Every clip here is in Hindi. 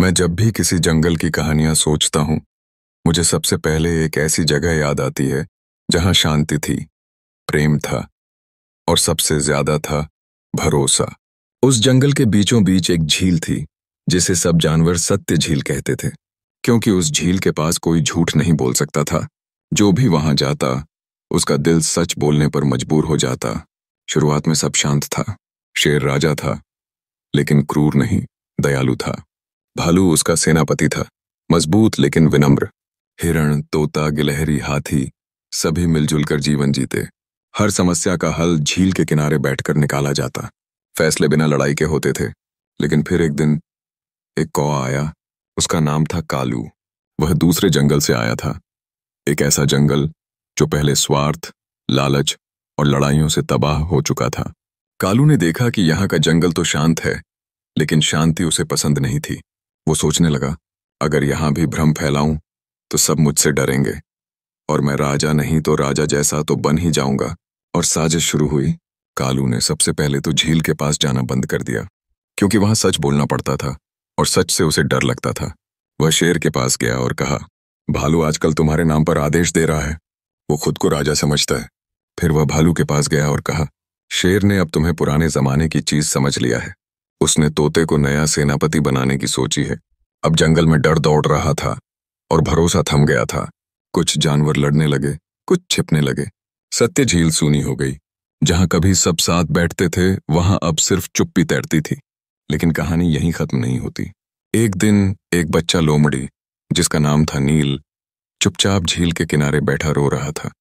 मैं जब भी किसी जंगल की कहानियां सोचता हूँ, मुझे सबसे पहले एक ऐसी जगह याद आती है जहां शांति थी, प्रेम था और सबसे ज्यादा था भरोसा। उस जंगल के बीचों बीच एक झील थी जिसे सब जानवर सत्य झील कहते थे, क्योंकि उस झील के पास कोई झूठ नहीं बोल सकता था। जो भी वहां जाता उसका दिल सच बोलने पर मजबूर हो जाता। शुरुआत में सब शांत था। शेर राजा था, लेकिन क्रूर नहीं, दयालु था। भालू उसका सेनापति था, मजबूत लेकिन विनम्र। हिरण, तोता, गिलहरी, हाथी सभी मिलजुल कर जीवन जीते। हर समस्या का हल झील के किनारे बैठकर निकाला जाता। फैसले बिना लड़ाई के होते थे। लेकिन फिर एक दिन एक कौवा आया। उसका नाम था कालू। वह दूसरे जंगल से आया था, एक ऐसा जंगल जो पहले स्वार्थ, लालच और लड़ाइयों से तबाह हो चुका था। कालू ने देखा कि यहाँ का जंगल तो शांत है, लेकिन शांति उसे पसंद नहीं थी। वो सोचने लगा, अगर यहां भी भ्रम फैलाऊं तो सब मुझसे डरेंगे, और मैं राजा नहीं तो राजा जैसा तो बन ही जाऊंगा। और साजिश शुरू हुई। कालू ने सबसे पहले तो झील के पास जाना बंद कर दिया, क्योंकि वहां सच बोलना पड़ता था और सच से उसे डर लगता था। वह शेर के पास गया और कहा, भालू आजकल तुम्हारे नाम पर आदेश दे रहा है। वो खुद को राजा समझता है। फिर वह भालू के पास गया और कहा, शेर ने अब तुम्हें पुराने जमाने की चीज समझ लिया है। उसने तोते को नया सेनापति बनाने की सोची है। अब जंगल में डर दौड़ रहा था और भरोसा थम गया था। कुछ जानवर लड़ने लगे, कुछ छिपने लगे। सत्य झील सूनी हो गई। जहां कभी सब साथ बैठते थे वहां अब सिर्फ चुप्पी तैरती थी। लेकिन कहानी यहीं खत्म नहीं होती। एक दिन एक बच्चा लोमड़ी, जिसका नाम था नील, चुपचाप झील के किनारे बैठा रो रहा था,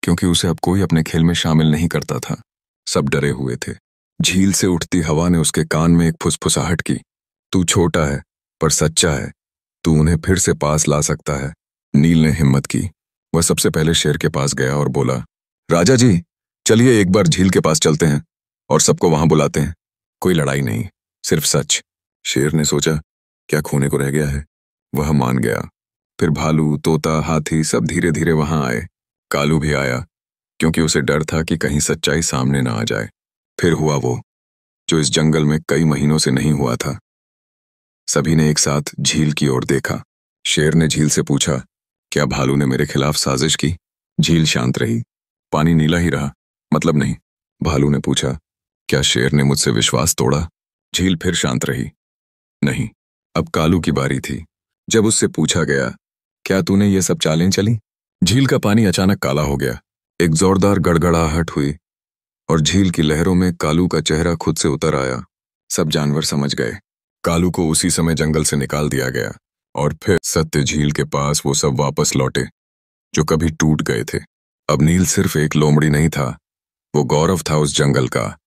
क्योंकि उसे अब कोई अपने खेल में शामिल नहीं करता था। सब डरे हुए थे। झील से उठती हवा ने उसके कान में एक फुसफुसाहट की। तू छोटा है पर सच्चा है, तू उन्हें फिर से पास ला सकता है। नील ने हिम्मत की। वह सबसे पहले शेर के पास गया और बोला, राजा जी, चलिए एक बार झील के पास चलते हैं और सबको वहां बुलाते हैं। कोई लड़ाई नहीं, सिर्फ सच। शेर ने सोचा, क्या खोने को रह गया है। वह मान गया। फिर भालू, तोता, हाथी सब धीरे धीरे वहां आए। कालू भी आया, क्योंकि उसे डर था कि कहीं सच्चाई सामने ना आ जाए। फिर हुआ वो जो इस जंगल में कई महीनों से नहीं हुआ था। सभी ने एक साथ झील की ओर देखा। शेर ने झील से पूछा, क्या भालू ने मेरे खिलाफ साजिश की। झील शांत रही। पानी नीला ही रहा। मतलब नहीं। भालू ने पूछा, क्या शेर ने मुझसे विश्वास तोड़ा। झील फिर शांत रही। नहीं। अब कालू की बारी थी। जब उससे पूछा गया, क्या तूने ये सब चालें चली। झील का पानी अचानक काला हो गया। एक जोरदार गड़गड़ाहट हुई और झील की लहरों में कालू का चेहरा खुद से उतर आया। सब जानवर समझ गए। कालू को उसी समय जंगल से निकाल दिया गया और फिर सत्य झील के पास वो सब वापस लौटे जो कभी टूट गए थे। अब नील सिर्फ एक लोमड़ी नहीं था, वो गौरव था उस जंगल का।